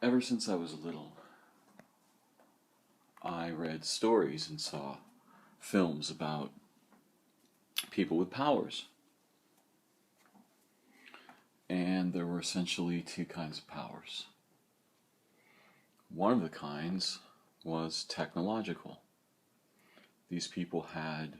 Ever since I was little, I read stories and saw films about people with powers. And there were essentially two kinds of powers. One of the kinds was technological. These people had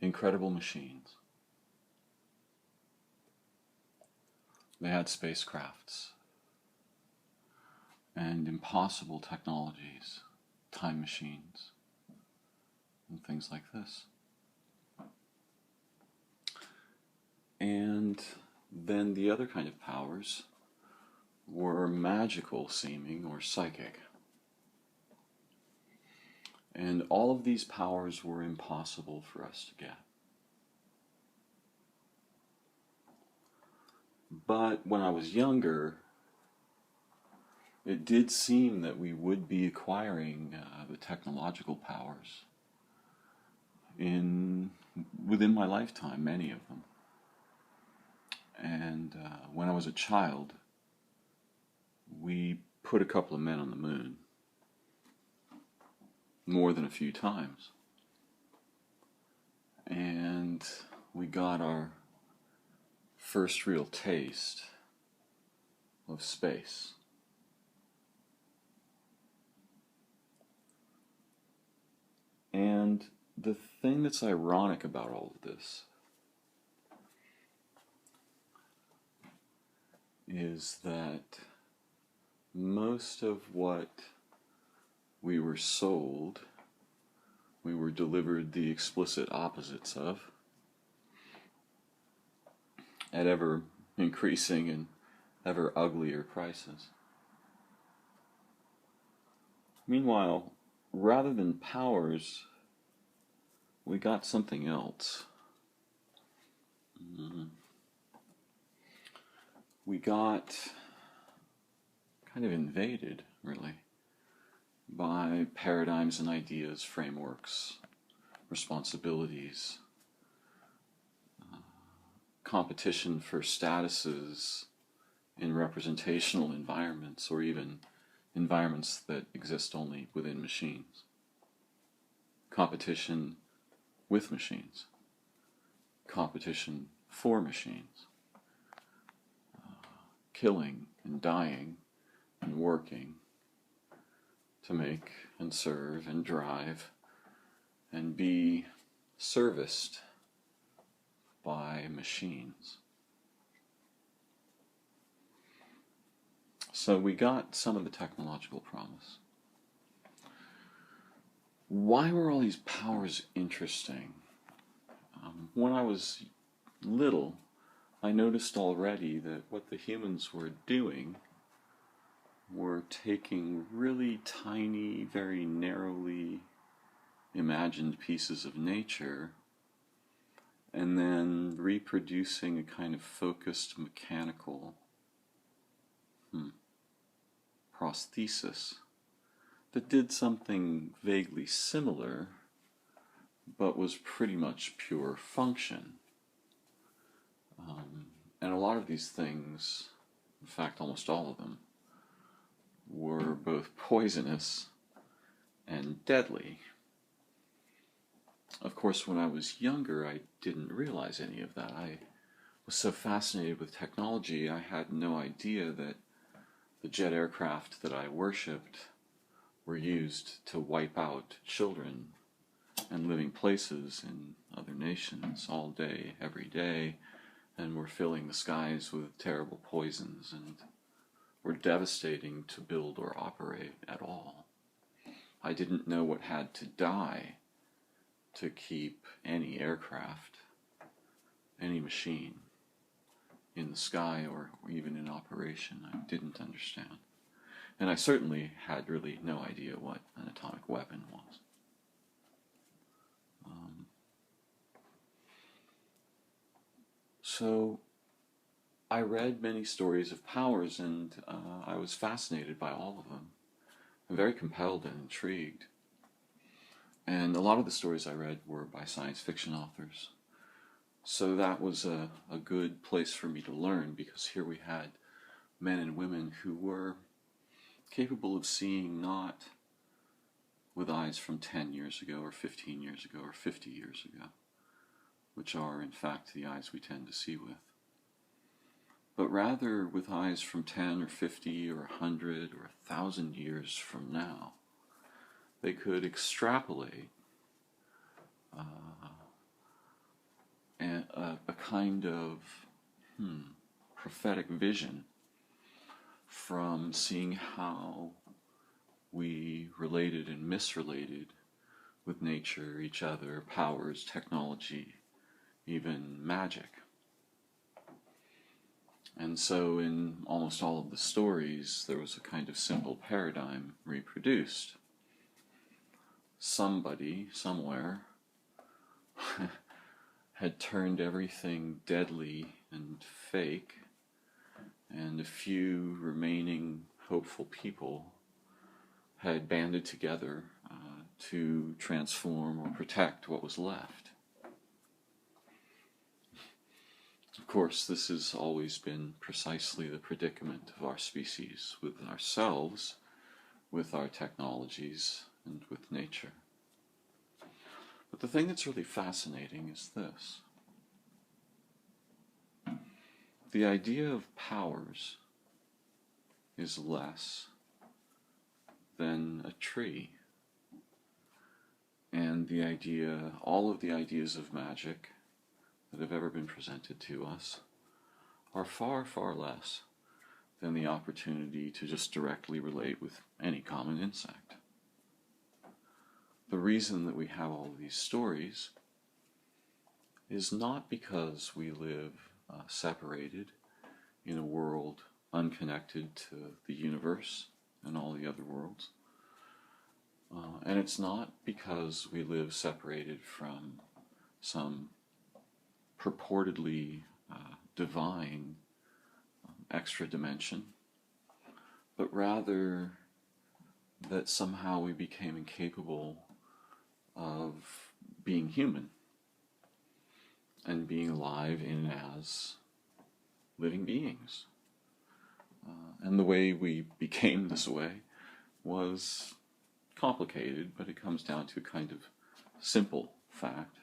incredible machines. They had spacecrafts and impossible technologies, time machines, and things like this. And then the other kind of powers were magical seeming or psychic. And all of these powers were impossible for us to get. But when I was younger, it did seem that we would be acquiring the technological powers within my lifetime, many of them. And when I was a child, we put a couple of men on the moon, more than a few times. And we got our first real taste of space. And the thing that's ironic about all of this is that most of what we were sold, we were delivered the explicit opposites of, at ever increasing and ever uglier prices. Meanwhile, rather than powers, we got something else. We got kind of invaded, really, by paradigms and ideas, frameworks, responsibilities, competition for statuses in representational environments, or even environments that exist only within machines. Competition with machines. Competition for machines. Killing and dying and working to make and serve and drive and be serviced by machines. So we got some of the technological promise. Why were all these powers interesting? When I was little, I noticed already that what the humans were doing were taking really tiny, very narrowly imagined pieces of nature and then reproducing a kind of focused mechanical prosthesis that did something vaguely similar but was pretty much pure function. And a lot of these things, in fact almost all of them, were both poisonous and deadly. Of course, when I was younger, I didn't realize any of that. I was so fascinated with technology, I had no idea that the jet aircraft that I worshipped were used to wipe out children and living places in other nations all day, every day, and were filling the skies with terrible poisons and were devastating to build or operate at all. I didn't know what had to die to keep any aircraft, any machine in the sky or even in operation. I didn't understand. And I certainly had really no idea what an atomic weapon was. So I read many stories of powers, and I was fascinated by all of them. I'm very compelled and intrigued. And a lot of the stories I read were by science fiction authors. So that was a good place for me to learn, because here we had men and women who were capable of seeing not with eyes from 10 years ago or 15 years ago or 50 years ago, which are in fact the eyes we tend to see with, but rather with eyes from 10 or 50 or 100 or 1,000 years from now. They could extrapolate a kind of prophetic vision from seeing how we related and misrelated with nature, each other, powers, technology, even magic. And so in almost all of the stories, there was a kind of simple paradigm reproduced. Somebody, somewhere, had turned everything deadly and fake, and a few remaining hopeful people had banded together to transform or protect what was left. Of course, this has always been precisely the predicament of our species, with ourselves, with our technologies, and with nature. But the thing that's really fascinating is this. The idea of powers is less than a tree. And the idea, all of the ideas of magic that have ever been presented to us are far, far less than the opportunity to just directly relate with any common insect. The reason that we have all of these stories is not because we live separated in a world unconnected to the universe and all the other worlds. And it's not because we live separated from some purportedly divine extra dimension, but rather that somehow we became incapable of being human and being alive in as living beings. And the way we became this way was complicated, but it comes down to a kind of simple fact.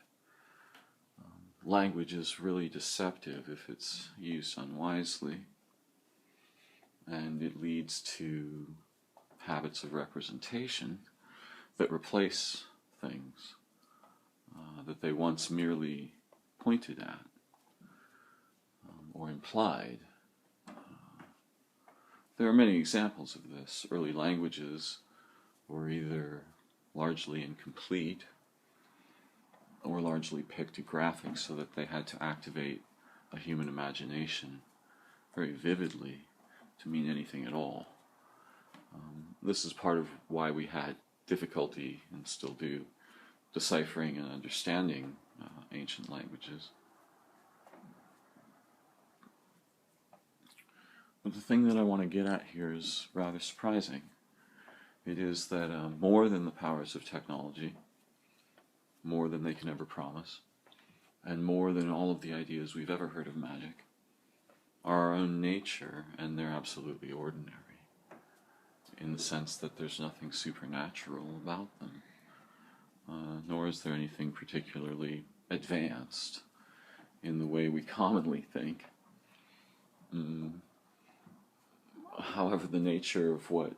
Language is really deceptive if it's used unwisely, and it leads to habits of representation that replace things that they once merely pointed at or implied. There are many examples of this. Early languages were either largely incomplete or largely pictographic, so that they had to activate a human imagination very vividly to mean anything at all. This is part of why we had difficulty, and still do, deciphering and understanding ancient languages. But the thing that I want to get at here is rather surprising. It is that more than the powers of technology, more than they can ever promise, and more than all of the ideas we've ever heard of magic, are our own nature, and they're absolutely ordinary, in the sense that there's nothing supernatural about them, nor is there anything particularly advanced in the way we commonly think. However, the nature of what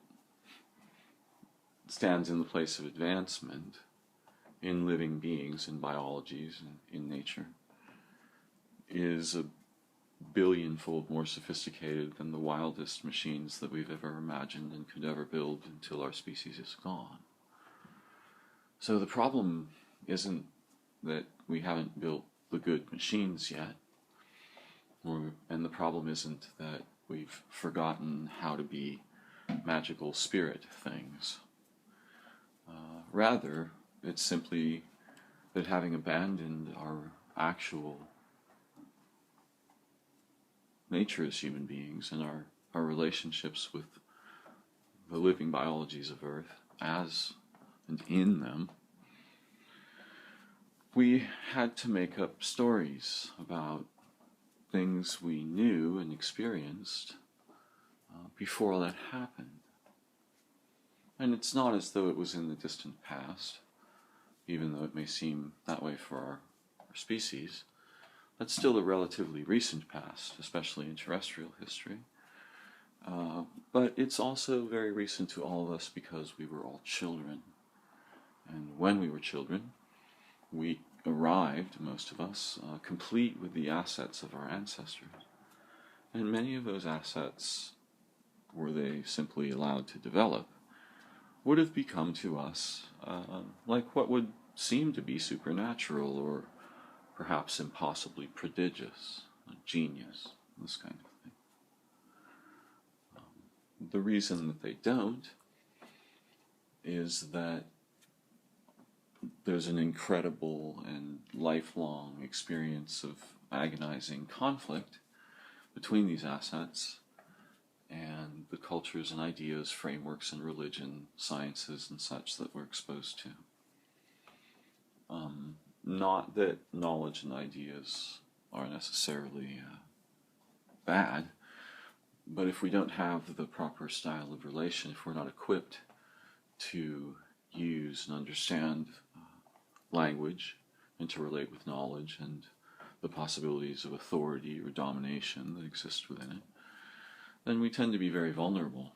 stands in the place of advancement in living beings, in biologies, and in nature, is a billionfold more sophisticated than the wildest machines that we've ever imagined and could ever build until our species is gone. So the problem isn't that we haven't built the good machines yet, and the problem isn't that we've forgotten how to be magical spirit things. Rather, it's simply that having abandoned our actual nature as human beings and our relationships with the living biologies of Earth as and in them, we had to make up stories about things we knew and experienced before all that happened. And it's not as though it was in the distant past, even though it may seem that way for our species. That's still a relatively recent past, especially in terrestrial history. But it's also very recent to all of us because we were all children. And when we were children, we arrived, most of us, complete with the assets of our ancestors. And many of those assets, were they simply allowed to develop, would have become to us like what would seem to be supernatural or perhaps impossibly prodigious, a genius, this kind of thing. The reason that they don't is that there's an incredible and lifelong experience of agonizing conflict between these assets and the cultures and ideas, frameworks and religion, sciences and such that we're exposed to. Not that knowledge and ideas are necessarily bad, but if we don't have the proper style of relation, if we're not equipped to use and understand language and to relate with knowledge and the possibilities of authority or domination that exist within it, then we tend to be very vulnerable.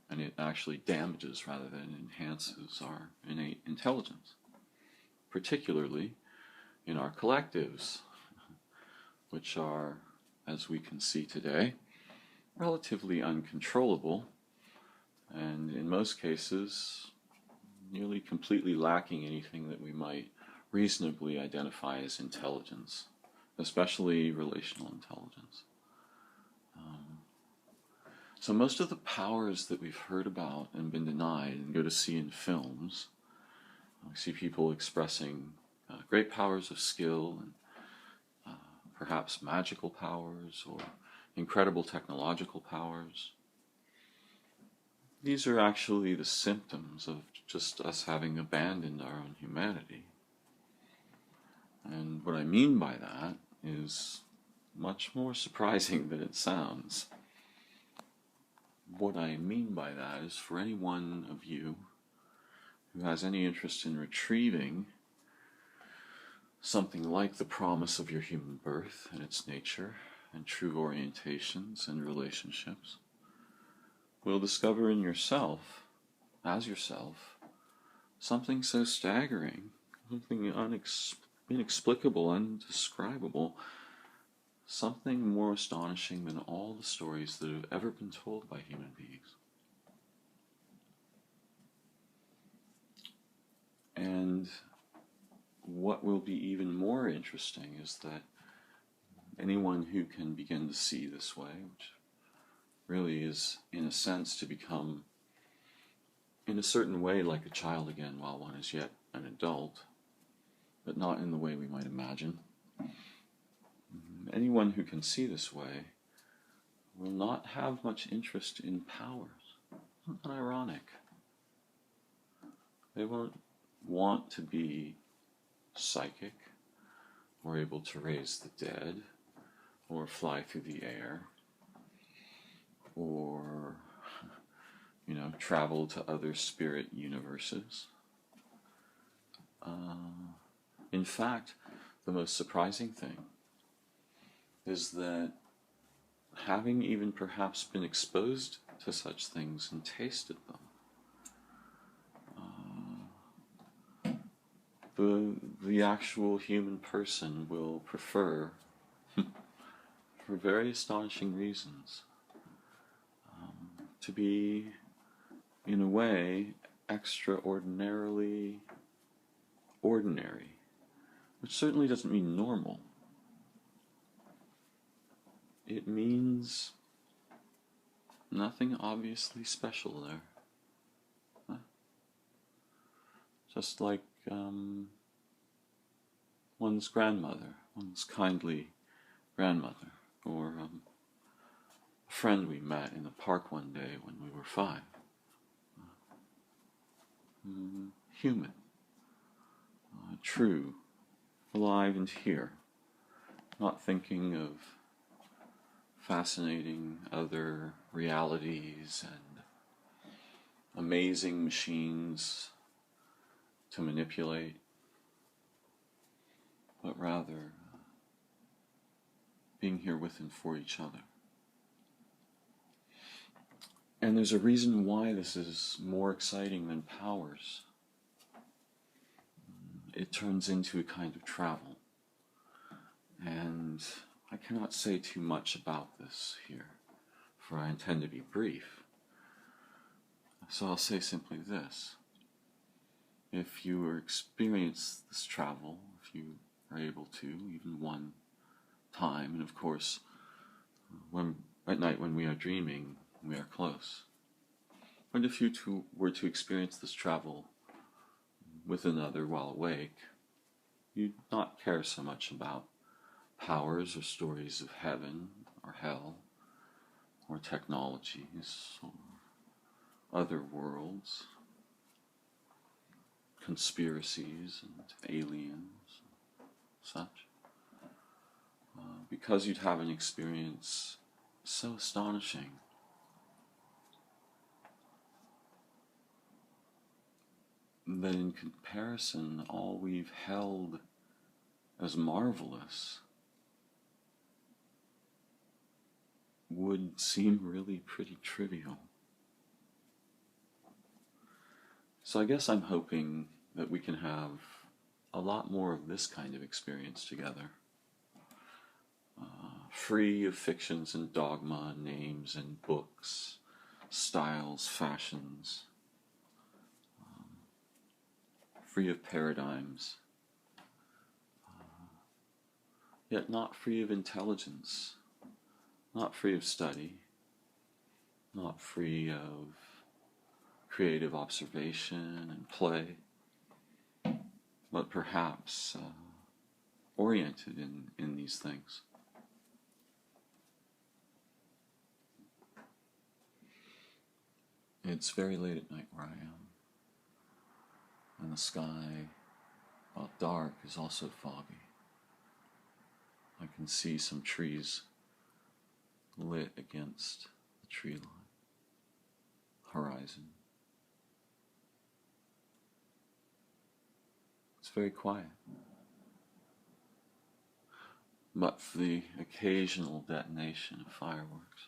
And it actually damages rather than enhances our innate intelligence, particularly in our collectives, which are, as we can see today, relatively uncontrollable, and in most cases, nearly completely lacking anything that we might reasonably identify as intelligence, especially relational intelligence. So most of the powers that we've heard about and been denied and go to see in films, we see people expressing great powers of skill and perhaps magical powers or incredible technological powers. These are actually the symptoms of just us having abandoned our own humanity. And what I mean by that is much more surprising than it sounds. What I mean by that is for any one of you who has any interest in retrieving something like the promise of your human birth and its nature and true orientations and relationships, will discover in yourself, as yourself, something so staggering, something inexplicable, undescribable, something more astonishing than all the stories that have ever been told by human beings. And what will be even more interesting is that anyone who can begin to see this way, which really is, in a sense, to become, in a certain way, like a child again while one is yet an adult, but not in the way we might imagine. Anyone who can see this way will not have much interest in powers. Isn't that ironic? They won't want to be psychic, or able to raise the dead, or fly through the air, or, travel to other spirit universes. In fact, the most surprising thing is that having even perhaps been exposed to such things and tasted them, the actual human person will prefer, for very astonishing reasons, to be, in a way, extraordinarily ordinary, which certainly doesn't mean normal. It means nothing obviously special there. Huh? Just like one's grandmother, one's kindly grandmother, or a friend we met in the park one day when we were 5. Human, true, alive and here, not thinking of fascinating other realities and amazing machines to manipulate, but rather being here with and for each other. And there's a reason why this is more exciting than powers. It turns into a kind of travel. And I cannot say too much about this here, for I intend to be brief. So I'll say simply this. If you experience this travel, if you are able to, even one time, and of course, at night when we are dreaming, we are close. But if you were to experience this travel with another while awake, you'd not care so much about powers or stories of heaven or hell or technologies or other worlds, conspiracies and aliens and such, because you'd have an experience so astonishing that in comparison all we've held as marvelous would seem really pretty trivial. So I guess I'm hoping that we can have a lot more of this kind of experience together, free of fictions and dogma, names and books, styles, fashions, free of paradigms, yet not free of intelligence, not free of study, not free of creative observation and play, but perhaps oriented in these things. It's very late at night where I am, and the sky, while dark, is also foggy. I can see some trees lit against the tree line, horizon. It's very quiet, but for the occasional detonation of fireworks.